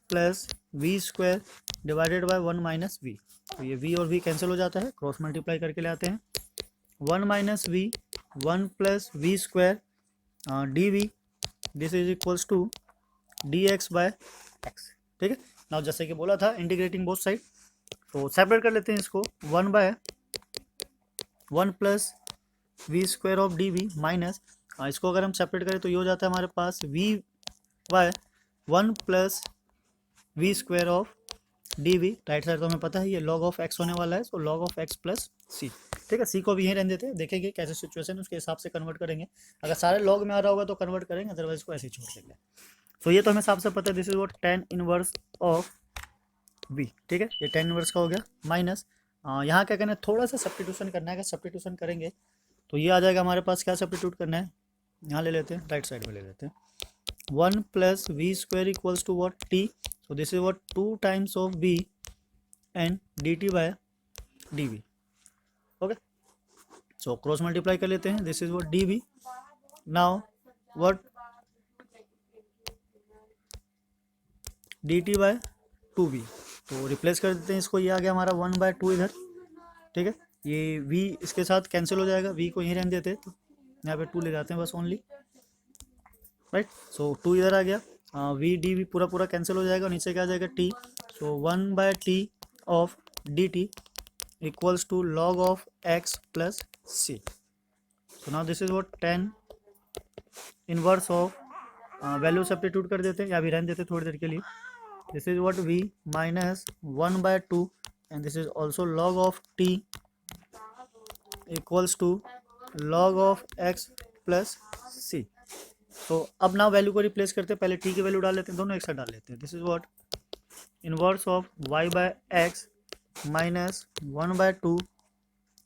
plus v square divided by 1 minus v. तो ये v और v cancel हो जाता है, क्रॉस मल्टीप्लाई करके ले आते हैं, 1 minus v 1 plus v square d v, this is equals to d x by x, ठीक है। नाउ जैसे कि बोला था इंटीग्रेटिंग बोथ साइड, तो सेपरेट कर लेते हैं इसको, 1 by 1 plus v square of d v minus, इसको अगर हम सेपरेट करें तो ये हो जाता है हमारे पास v by 1 plus v square of d v, right side तो हमें पता है ये log ऑफ x होने वाला है, सो log ऑफ x प्लस सी। ठीक है, सी को भी यहीं रहने देते हैं, देखेंगे कैसे सिचुएशन उसके हिसाब से कन्वर्ट करेंगे। अगर सारे log में आ रहा होगा तो कन्वर्ट करेंगे, अदरवाइज इसको ऐसे ही छोड़ देंगे। सो ये तो हमें हिसाब से पता है, this is what tan inverse of v। ठीक है, ये tan इनवर्स का हो गया, माइनस यहाँ क्या करना है, थोड़ा सा सब्स्टिट्यूशन करना है। अगर सब्स्टिट्यूशन करेंगे तो ये आ जाएगा हमारे पास, क्या सब्स्टिट्यूट करना है, यहाँ ले लेते हैं, राइट साइड में ले लेते हैं। 1 plus v square equals to what, t. So this is what 2 times of v and dt by dv। Okay, so cross multiply कर लेते हैं, this is what dv। Now what dt by 2v, तो replace कर देते हैं इसको, ये आ गया हमारा 1/2 इधर। ठीक है, ये v इसके साथ कैंसिल हो जाएगा, v को यहीं रहने देते हैं, तो यहाँ पे 2 ले जाते हैं बस ओनली, राइट। सो 2 इधर आ गया, वी डी वी पूरा पूरा कैंसिल हो जाएगा, नीचे क्या आ जाएगा t. So 1/t of d t equals to log of x plus c. So now this is what tan inverse of, value substitute कर देते हैं या भी रहने देते थोड़ी देर के लिए। This is what v minus 1/2 and this is also log of t equals to log of x plus c. तो अब ना वैल्यू को रिप्लेस करते हैं, पहले t की वैल्यू डाल लेते हैं, दोनों एक साथ डाल लेते हैं। This is what inverse of y by x minus 1/2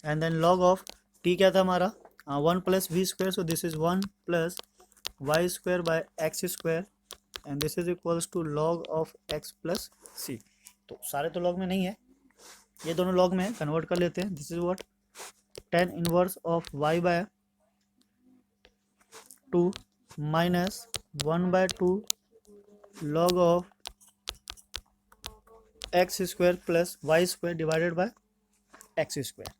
and then log of t क्या था हमारा, 1 plus v square, so this is 1 plus Y square by x square and this is equals to log of x plus c. तो सारे तो log में नहीं है, ये दोनों लॉग में है, कन्वर्ट कर लेते हैं। This is what tan inverse of y by 2 minus 1/2 log of x square plus Y square divided by x square.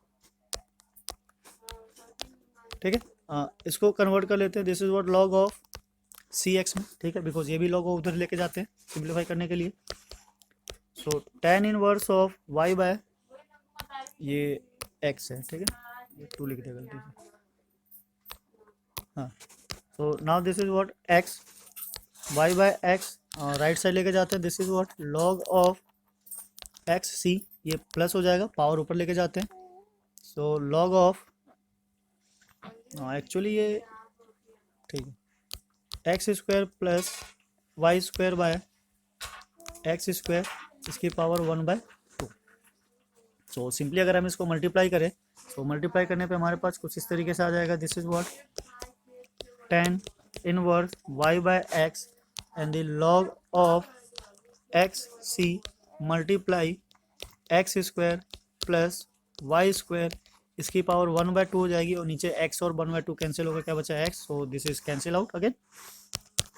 ठीक है, इसको कन्वर्ट कर लेते हैं, this is what log of c x में। ठीक है, बिकॉज ये भी लॉग उधर लेके जाते हैं सिंप्लीफाई करने के लिए। So tan inverse of y by ये एक्स है, ठीक है, ये 2 लिख दिया गलती से, हाँ। So now this is what x y by x, right side लेके जाते हैं, this is what log of x c, ये प्लस हो जाएगा, पावर ऊपर लेके जाते हैं। सो लॉग ऑफ, एक्चुअली ये ठीक है, x square plus Y square by x square इसकी पावर 1/2। सो सिंपली अगर हम इसको मल्टीप्लाई करें, तो मल्टीप्लाई करने पे हमारे पास कुछ इस तरीके से आ जाएगा, this is what tan inverse y by x and the log of x c multiply x square plus Y square इसकी पावर 1/2 हो जाएगी, और नीचे x और 1/2 कैंसिल होकर क्या बचा x, so this is cancel out again.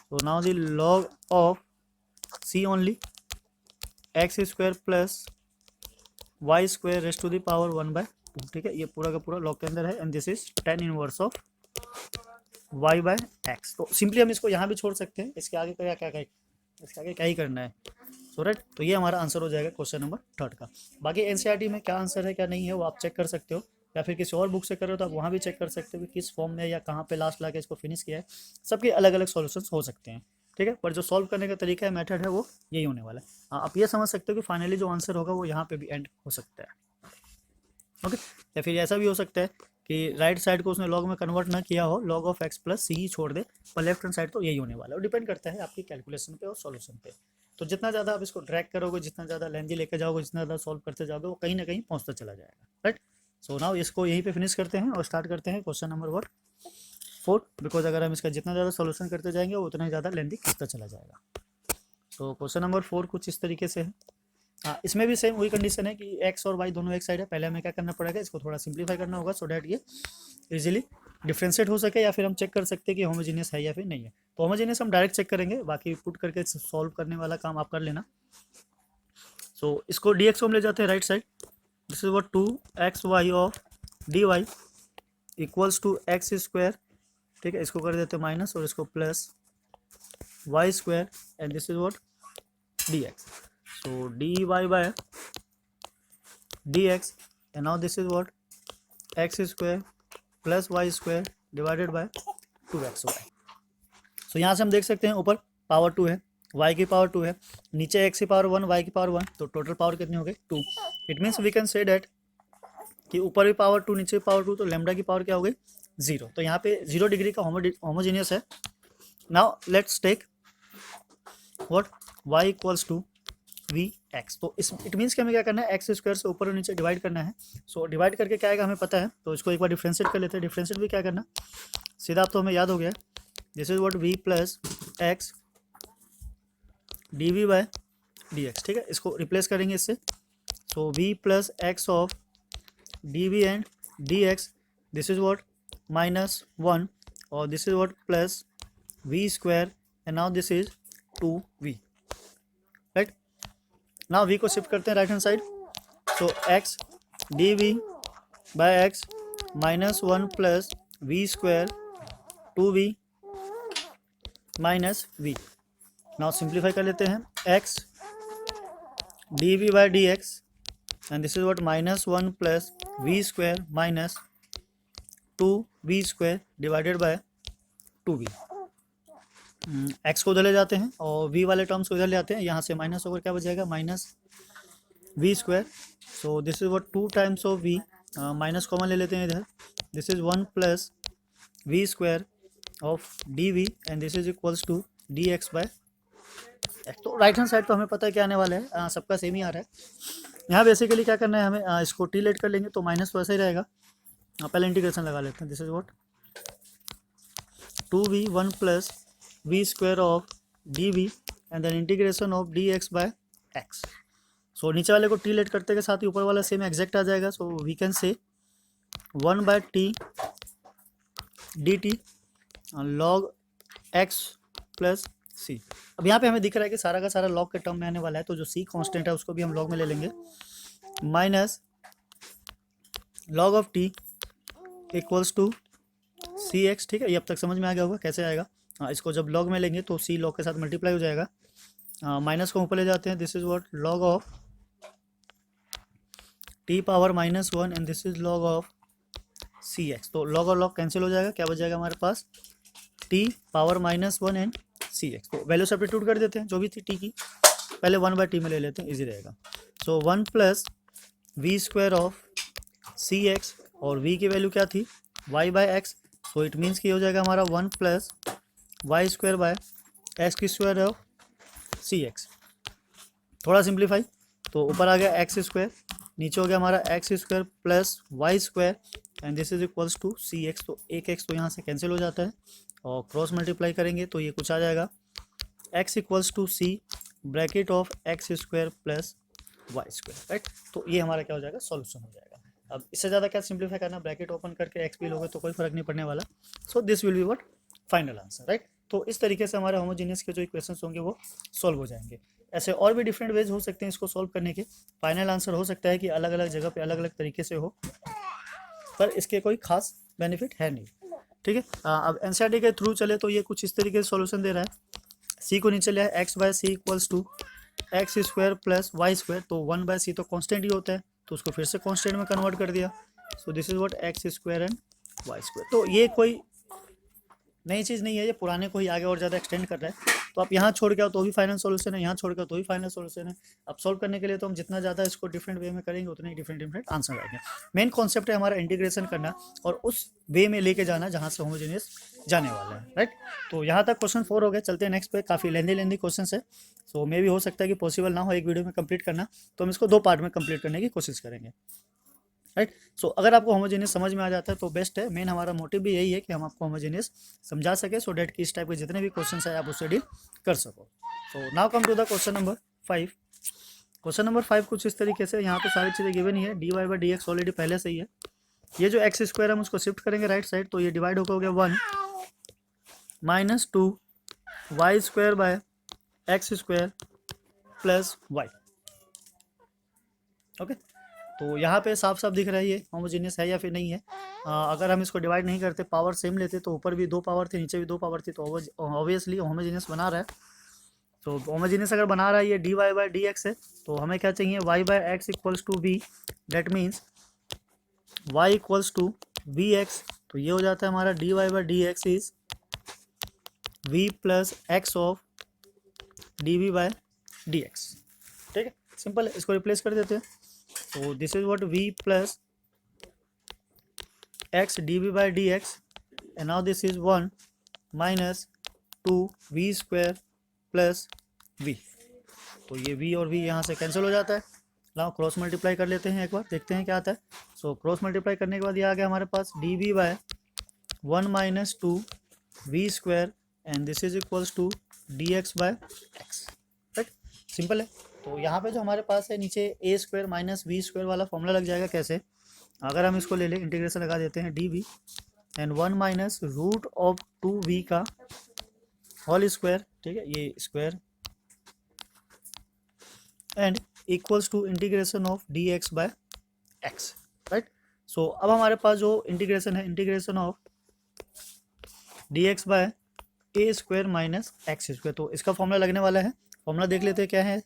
So now the log of c only x square plus Y square raised to the power 1/2। ठीक है, ये पूरा का पूरा लॉग के अंदर है, and this is tan inverse of y by x. तो सिंपली हम इसको यहाँ भी छोड़ सकते हैं, इसके आगे क्या क्या क्या इसके आगे क्या ही करना है। सो राइट, तो ये हमारा आंसर हो जाएगा क्वेश्चन नंबर 3 का। बाकी एनसीईआरटी में क्या आंसर है क्या नहीं है वो आप चेक कर सकते हो, या फिर किसी और बुक से कर रहे हो तो आप वहाँ भी चेक कर सकते हो कि किस फॉर्म में या कहाँ पे लास्ट ला के इसको फिनिश किया है। सबके अलग अलग सॉल्यूशंस हो सकते हैं, ठीक है, पर जो सॉल्व करने का तरीका है, मेथड है, वो यही होने वाला है। हाँ, आप ये समझ सकते हो कि फाइनली जो आंसर होगा वो यहाँ पे भी एंड हो सकता है। ओके, या फिर ऐसा भी हो सकता है कि राइट साइड को उसने लॉग में कन्वर्ट ना किया हो, लॉग ऑफ एक्स प्लस सी ही छोड़ दे, पर लेफ्ट हैंड साइड तो यही होने वाला है। डिपेंड करता है आपकी कैलकुलेशन पे और सॉल्यूशन पे। तो जितना ज़्यादा आप इसको ड्रैग करोगे, जितना ज़्यादा लेंथी लेके जाओगे, जितना ज़्यादा सॉल्व करते जाओगे, वो कहीं ना कहीं पहुँचता चला जाएगा, राइट। सो नाउ इसको यहीं पे फिनिश करते हैं और स्टार्ट करते हैं क्वेश्चन नंबर 4, बिकॉज अगर हम इसका जितना ज़्यादा सॉल्यूशन करते जाएंगे उतना ही ज़्यादा लेंथी खिंचता चला जाएगा। तो क्वेश्चन नंबर 4 कुछ इस तरीके से है। हाँ, इसमें भी सेम वही कंडीशन है कि एक्स और वाई दोनों एक साइड है। पहले हमें क्या करना पड़ेगा, इसको थोड़ा सिंप्लीफाई करना होगा, सो डैट ये इजीली डिफ्रेंशिएट हो सके, या फिर हम चेक कर सकते हैं कि होमोजीनियस है या फिर नहीं है। तो होमोजीनियस हम डायरेक्ट चेक करेंगे, बाकी पुट करके सॉल्व करने वाला काम आप कर लेना। सो इसको डी एक्स को हम ले जाते हैं right side, this is what 2xy of d y equals to x square. ठीक है, इसको कर देते हैं माइनस और इसको plus Y square, and this is what d x. So dy by dx, and now this is what x square plus y square divided by 2xy। So यहाँ से हम देख सकते हैं ऊपर पावर 2 है, y की पावर 2 है, नीचे x की पावर 1 y की पावर 1, तो टोटल पावर कितनी हो गई 2। It means we can say that कि ऊपर भी पावर 2 नीचे भी पावर 2, तो लैम्डा की पावर क्या हो गई 0। तो यहाँ पे 0 डिग्री का होमोजीनियस है। Now let's take what y equals to v x. तो इस इट मीन्स कि हमें क्या करना है, एक्स स्क्वायर से ऊपर और नीचे डिवाइड करना है। सो डिवाइड करके क्या आएगा हमें पता है, तो इसको एक बार डिफ्रेंशिएट कर लेते हैं। डिफ्रेंशिएट भी क्या करना, सीधा तो हमें याद हो गया, this is what v plus x d v by d x. ठीक है, इसको रिप्लेस करेंगे इससे। So v plus x of d v and d x, this is what minus 1, और this is what plus v square, and now this is 2v, right. Now v को shift करते हैं right hand side. So x d v by x minus 1 plus v square 2v minus v। Now simplify कर लेते हैं, x d v by d x, and this is what minus 1 plus v square minus 2v square divided by 2v। x को उधर ले जाते हैं और v वाले टर्म्स को इधर ले आते हैं, यहाँ से माइनस होकर क्या बच जाएगा minus v square. So this is what 2 times of v, minus common ले लेते हैं इधर, this is 1 plus v square of d v, and this is equals to d x by x. तो राइट हैंड साइड तो हमें पता है क्या आने वाला है, सबका सेम ही आ रहा है। यहाँ बेसिकली क्या करना है हमें, इसको टी लेट कर लेंगे तो माइनस तो ऐसा ही रहेगा। पहले इंटीग्रेशन लगा लेते हैं, this is what 2v 1 plus v square of d v and then integration of d x by x. So नीचे वाले को टी लेट करते के साथ ही ऊपर वाला सेम एग्जैक्ट आ जाएगा। सो we can say 1 by t d t log x plus c. अब यहाँ पे हमें दिख रहा है कि सारा का सारा लॉग के टर्म में आने वाला है, तो जो सी कांस्टेंट है उसको भी हम लॉग में ले लेंगे, minus log of t equals to c x. ठीक है, ये अब तक समझ में आ गया होगा कैसे आएगा। इसको जब लॉग में लेंगे तो सी लॉग के साथ मल्टीप्लाई हो जाएगा, माइनस को ऊपर ले जाते हैं, this is what log of t power minus 1, and this is log of c x. तो लॉग और लॉग कैंसिल हो जाएगा, क्या बच जाएगा हमारे पास t power minus 1 and c x. तो वैल्यू सब्स्टिट्यूट कर देते हैं जो भी थी टी की, पहले 1 बाय टी में ले लेते हैं, इजी रहेगा। So 1 plus v square of c x, और v की वैल्यू क्या थी y by x. So it means कि हो जाएगा हमारा 1 plus Y square by x की स्क्वायर ऑफ सी एक्स। थोड़ा सिंप्लीफाई, तो ऊपर आ गया एक्स स्क्वायर, नीचे हो गया हमारा x square plus Y square, and this is equals to c x. तो एक एक्स तो यहाँ से कैंसिल हो जाता है, और क्रॉस मल्टीप्लाई करेंगे तो ये कुछ आ जाएगा x equals to c bracket of x square plus Y square, right. तो ये हमारा क्या हो जाएगा, सॉल्यूशन हो जाएगा। अब इससे ज़्यादा क्या सिंप्लीफाई करना, ब्रैकेट ओपन करके एक्स भी लोगे तो कोई फर्क नहीं पड़ने वाला। सो this will be what final answer, right. तो इस तरीके से हमारे होमोजेनियस के जो इक्वेशंस होंगे वो सॉल्व हो जाएंगे। ऐसे और भी डिफरेंट वेज हो सकते हैं इसको सॉल्व करने के। फाइनल आंसर हो सकता है कि अलग अलग जगह पे अलग अलग तरीके से हो, पर इसके कोई खास बेनिफिट है नहीं, ठीक है। अब एनसीईआरटी के थ्रू चले तो ये कुछ इस तरीके से सॉल्यूशन दे रहा है। सी को नीचे लिया, X by C equals to x square plus Y square. तो 1 बाय सी तो कॉन्स्टेंट ही होता है, तो उसको फिर से कॉन्स्टेंट में कन्वर्ट कर दिया। So this is what x square and y square. तो ये कोई नई चीज़ नहीं है, ये पुराने को ही आगे और ज़्यादा एक्सटेंड कर रहा है। तो आप यहाँ छोड़ के आओ तो भी फाइनल सॉल्यूशन है, यहाँ छोड़ के आओ तो भी फाइनल सॉल्यूशन है। अब सॉल्व करने के लिए तो हम जितना ज़्यादा इसको डिफरेंट वे में करेंगे उतने ही डिफरेंट आंसर आएंगे। मेन कॉन्सेप्ट है हमारा इंटीग्रेशन करना और उस वे में लेके जाना जहाँ से होमोजेनियस जाने वाला है, राइट। तो यहाँ तक क्वेश्चन 4 हो गए। चलते हैं नेक्स्ट पे, काफ़ी लेंदी क्वेश्चन है। सो मे भी हो सकता है कि पॉसिबल ना हो एक वीडियो में कंप्लीट करना, तो हम इसको 2 पार्ट में कंप्लीट करने की कोशिश करेंगे, राइट। सो अगर आपको होमोजेनियस समझ में आ जाता है तो बेस्ट है। मेन हमारा मोटिव भी यही है कि हम आपको होमोजेनियस समझा सके, सो डेट कि इस टाइप के जितने भी क्वेश्चन है आप उससे डील कर सको। So now come to the question number 5। Question number 5 कुछ इस तरीके से, यहाँ पे सारी चीज़ें गिवन ही है। D y by d x already पहले से ही है। ये जो एक्स स्क्वायर हम उसको शिफ्ट करेंगे राइट साइड, तो ये डिवाइड होकर हो गया 1 minus 2 y square by x square plus y, okay. तो यहाँ पे साफ साफ दिख रहा है ये होमोजेनियस है या फिर नहीं है। अगर हम इसको डिवाइड नहीं करते, पावर सेम लेते, तो ऊपर भी 2 पावर थी नीचे भी 2 पावर थी, तो ऑब्वियसली होमोजेनियस बना रहा है। तो होमोजेनियस अगर बना रहा है ये d y by d x है, तो हमें क्या चाहिए, y by x equals to v, that means y equals to v x. तो ये हो जाता है हमारा d y by d x is v plus x of d v by d x. ठीक है, सिंपल है, इसको रिप्लेस कर देते हैं। तो this is what v plus x d v by d x, and now this is 1 minus 2v square plus v। तो ये v और v यहाँ से कैंसिल हो जाता है। लाओ क्रॉस मल्टीप्लाई कर लेते हैं एक बार, देखते हैं क्या आता है। सो क्रॉस मल्टीप्लाई करने के बाद ये आ गया हमारे पास d v by 1 minus 2v square and this is equals to d x by x. Right, simple है। तो यहाँ पे जो हमारे पास है नीचे a square minus v square वाला फॉर्मूला लग जाएगा। कैसे, अगर हम इसको ले लें, इंटीग्रेशन लगा देते हैं d v and 1 minus root of 2v का होल स्क्वायर, ठीक है, ये square and equals to integration of d x by x. Right, so अब हमारे पास जो इंटीग्रेशन है, integration of d x by a square minus x square, तो इसका फॉर्मूला लगने वाला है। फॉर्मूला देख लेते हैं क्या है,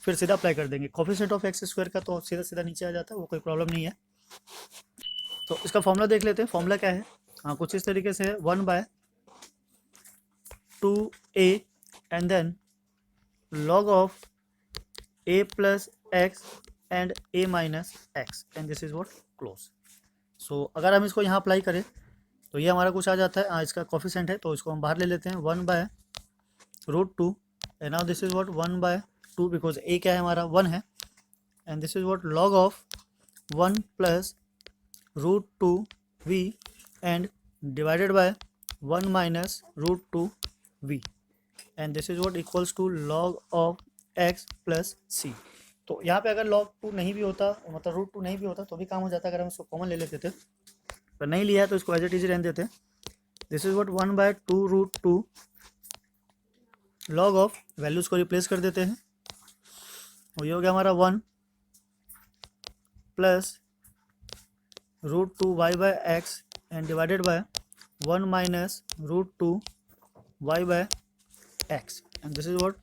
फिर सीधा अप्लाई कर देंगे। कोफिशिएंट ऑफ एक्स स्क्वायर का तो सीधा सीधा नीचे आ जाता है, वो कोई प्रॉब्लम नहीं है। तो इसका फॉर्मूला देख लेते हैं। फॉर्मूला क्या है, हाँ कुछ इस तरीके से है, 1 by 2a and then log of a plus x and a minus x and this is what close. So अगर हम इसको यहाँ अप्लाई करें तो ये हमारा कुछ आ जाता है, इसका कोफिशिएंट है तो इसको हम बाहर ले लेते हैं, 1 by root 2 and now this is what 1 by 2 because a क्या है हमारा 1 है, and this is what log of 1 plus root 2v and divided by 1 minus root 2v and this is what equals to log of x plus c। तो यहाँ पे अगर log 2 नहीं भी होता, मतलब रूट 2 नहीं भी होता तो भी काम हो जाता अगर हम इसको कॉमन ले लेते थे, पर नहीं लिया है तो इसको एज इट इज रहने देते हैं। This is what 1 by 2 root 2 log of, values को रिप्लेस कर देते हैं, और ये हो गया हमारा 1 plus root 2 y by x and divided by 1 minus root 2 y by x and this is what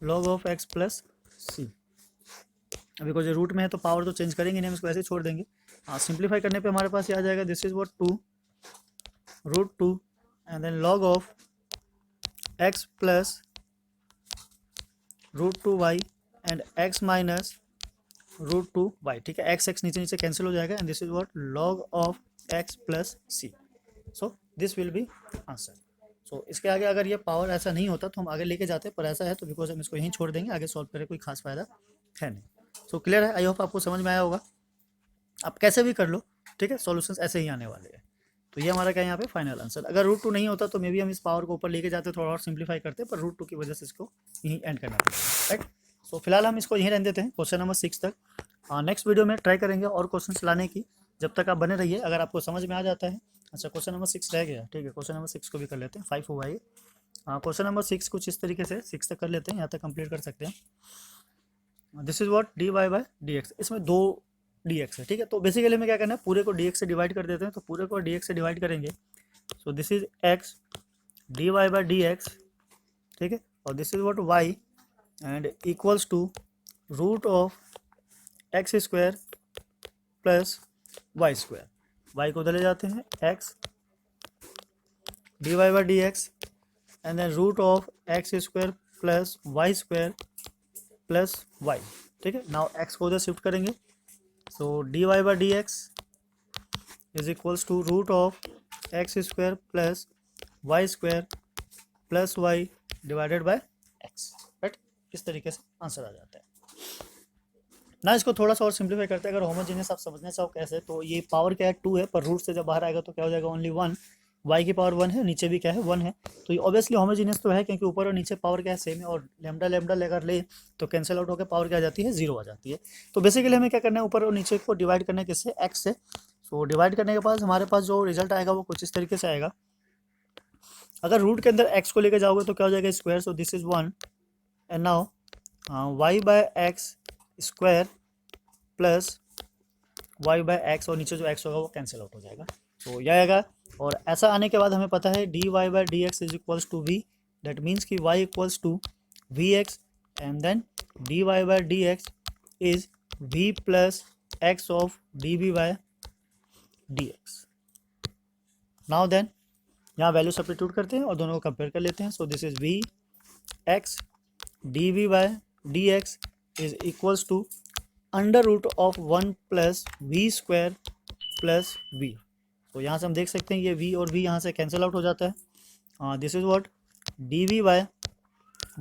log of x plus c. अभी कोई रूट में है तो पावर तो चेंज करेंगे नहीं, हम इसको ऐसे ही छोड़ देंगे। हाँ, सिंप्लीफाई करने पे हमारे पास ये आ जाएगा, this is what 2 root 2 and then log of x plus root 2 y and x minus root 2 y. ठीक है, एक्स एक्स नीचे नीचे कैंसिल हो जाएगा and this is what log of x plus c. So this will be answer. So इसके आगे अगर ये पावर ऐसा नहीं होता तो हम आगे लेके जाते, पर ऐसा है तो बिकॉज हम इसको यहीं छोड़ देंगे, आगे सॉल्व करें कोई खास फायदा है नहीं। सो क्लियर है, आई होप आपको समझ में आया होगा। आप कैसे भी कर लो, ठीक है, सॉल्यूशंस ऐसे ही आने वाले हैं। तो ये हमारा क्या है यहाँ पे फाइनल आंसर। अगर रूट 2 नहीं होता तो मे बी हम इस पावर को ऊपर लेके जाते, थोड़ा और सिंप्लीफाई करते, पर रूट 2 की वजह से इसको यहीं एंड करना पड़ेगा। राइट, सो फिलहाल हम इसको यहीं रहने देते हैं, क्वेश्चन नंबर 6 तक। नेक्स्ट वीडियो में ट्राई करेंगे और क्वेश्चन लाने की, जब तक आप बने रहिए। अगर आपको समझ में आ जाता है, अच्छा क्वेश्चन नंबर 6 रह गया, ठीक है, क्वेश्चन नंबर 6 को भी कर लेते हैं, 5 हुआ ये। क्वेश्चन नंबर 6 कुछ इस तरीके से 6 तक कर लेते हैं, यहाँ तक कंप्लीट कर सकते हैं। This is what d y by d x, इसमें 2 dx है, ठीक है। तो बेसिकली हमें क्या करना है, पूरे को dx से डिवाइड कर देते हैं, तो पूरे को dx से डिवाइड करेंगे। So this is x d y by d x, ठीक है, और this is what y and equals to root of x square plus Y square. y को उधर ले जाते हैं, x d y by d x and then root of x square plus Y square plus y, ठीक है। Now x को उधर shift करेंगे, so d y by d x is equals to root of x square plus Y square plus y divided by x. Right, इस तरीके से answer आ जाता है ना। इसको थोड़ा सा और सिंप्लीफाई करते हैं, अगर होमोजेनियस आप समझना चाहो कैसे, तो ये पावर क्या है 2 है, पर रूट से जब बाहर आएगा तो क्या हो जाएगा, ओनली 1। y की पावर 1 है, नीचे भी क्या है 1 है, तो ये ऑब्वियसली होमोजेनियस तो है, क्योंकि ऊपर और नीचे पावर क्या है सेम है, और लेमडा लेमडा लेकर ले तो कैंसिल आउट होकर पावर क्या आ जाती है 0 आ जाती है। तो बेसिकली हमें क्या करना है, ऊपर और नीचे को डिवाइड करना है किससे, x से। सो डिवाइड करने के बाद हमारे पास जो रिजल्ट आएगा वो कुछ इस तरीके से आएगा। अगर रूट के अंदर x को लेकर जाओगे तो क्या हो जाएगा square, so this is 1 and now y by x square plus y by x, और नीचे जो x होगा वो कैंसिल आउट हो जाएगा, तो यह आएगा। और ऐसा आने के बाद हमें पता है d y by d x is equals to v, that means कि y equals to v x and then d y by d x is v plus x of d v by d x. Now then यहाँ value substitute करते हैं और दोनों को compare कर लेते हैं। So this is v x dv by dx is equals to under root of 1 plus v square plus v. तो यहाँ से हम देख सकते हैं ये v और v यहाँ से कैंसिल आउट हो जाता है। This is what dv by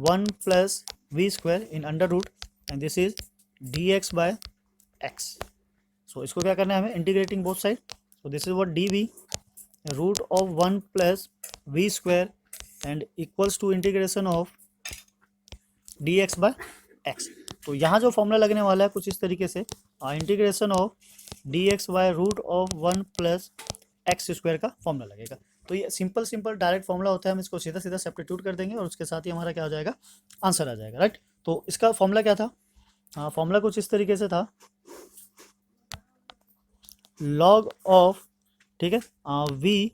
1 plus v square in under root and this is dx by x। So इसको क्या करना है हमें, integrating both side. So this is what dv root of 1 plus v square and equals to integration of dx by x। तो यहाँ जो formula लगने वाला है कुछ इस तरीके से, integration of dx by root of 1 plus x square का फॉर्मूला लगेगा। तो ये सिंपल डायरेक्ट फॉर्मूला होता है, हम इसको सीधा सीधा सब्स्टिट्यूट कर देंगे और उसके साथ ही हमारा क्या हो जाएगा, आंसर आ जाएगा, राइट। तो इसका फॉर्मूला क्या था, फॉर्मूला कुछ इस तरीके से था, लॉग ऑफ, ठीक है, v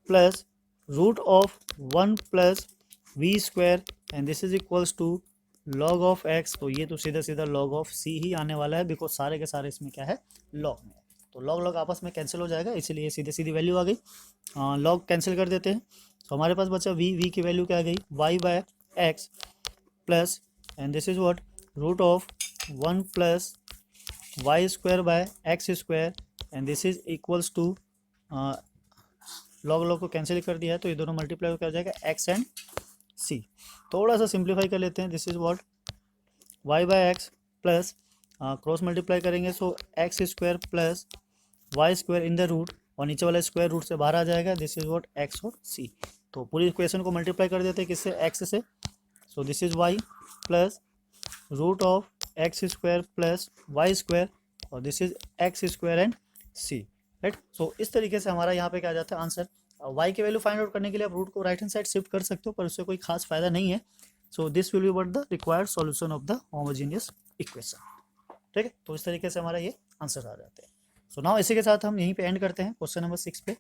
plus root of 1 plus v square and this is equals to log of x। तो ये तो सीधा सीधा लॉग ऑफ c ही आने वाला है, बिकॉज सारे के सारे इसमें क्या है, लॉग में। तो लॉग लॉग आपस में कैंसिल हो जाएगा, इसीलिए सीधे सीधी वैल्यू आ गई। लॉग कैंसिल कर देते हैं, तो हमारे पास बचा v की वैल्यू क्या आ गई, y by x plus and this is what root of 1 plus Y square by x square and this is equals to log log को कैंसिल कर दिया है तो ये दोनों मल्टीप्लाई कर जाएगा x एंड c। थोड़ा सा सिंप्लीफाई कर लेते हैं, this is what y by x plus cross multiply करेंगे so x square plus Y square in the root और नीचे वाला स्क्वायर रूट से बाहर आ जाएगा, दिस इज व्हाट x और c। तो पूरी इक्वेशन को मल्टीप्लाई कर देते हैं किससे, x से। So this is y plus root of x square plus Y square और this is x square and c, right. So इस तरीके से हमारा यहाँ पे क्या आ जाता है आंसर। y की वैल्यू फाइंड आउट करने के लिए आप रूट को राइट हैंड साइड शिफ्ट कर सकते हो, पर उससे कोई खास फायदा नहीं है। So this will be what the required solution of the homogeneous equation, ठीक है। तो इस तरीके से हमारा ये आंसर आ जाते हैं। सो नाउ इसी के साथ हम यहीं पे एंड करते हैं क्वेश्चन नंबर 6 पे।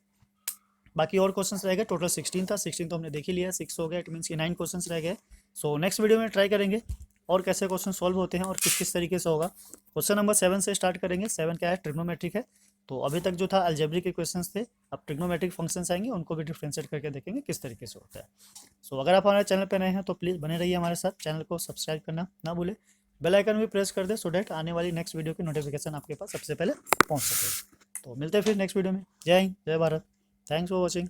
बाकी और क्वेश्चंस रह गए, टोटल 16 था, 16 तो हमने देख ही लिया, 6 हो गया, इट मीन्स कि 9 क्वेश्चंस रह गए। सो नेक्स्ट वीडियो में ट्राई करेंगे और कैसे क्वेश्चन सॉल्व होते हैं और किस किस तरीके से होगा। क्वेश्चन नंबर 7 से स्टार्ट करेंगे। 7 क्या है, ट्रिग्नोमेट्रिक है। तो अभी तक जो था अलजेब्रिक के क्वेश्चंस थे, अब ट्रिग्नोमेट्रिक फंक्शंस आएंगे, उनको भी डिफ्रेंशिएट करके देखेंगे किस तरीके से होता है। सो अगर आप हमारे चैनल पर नए हैं तो प्लीज़ बने रहिए हमारे साथ, चैनल को सब्सक्राइब करना ना भूले, बेल आइकन भी प्रेस कर दे सो डैट आने वाली नेक्स्ट वीडियो की नोटिफिकेशन आपके पास सबसे पहले पहुँच सके। तो मिलते हैं फिर नेक्स्ट वीडियो में। जय हिंद, जय भारत, थैंक्स फॉर वॉचिंग।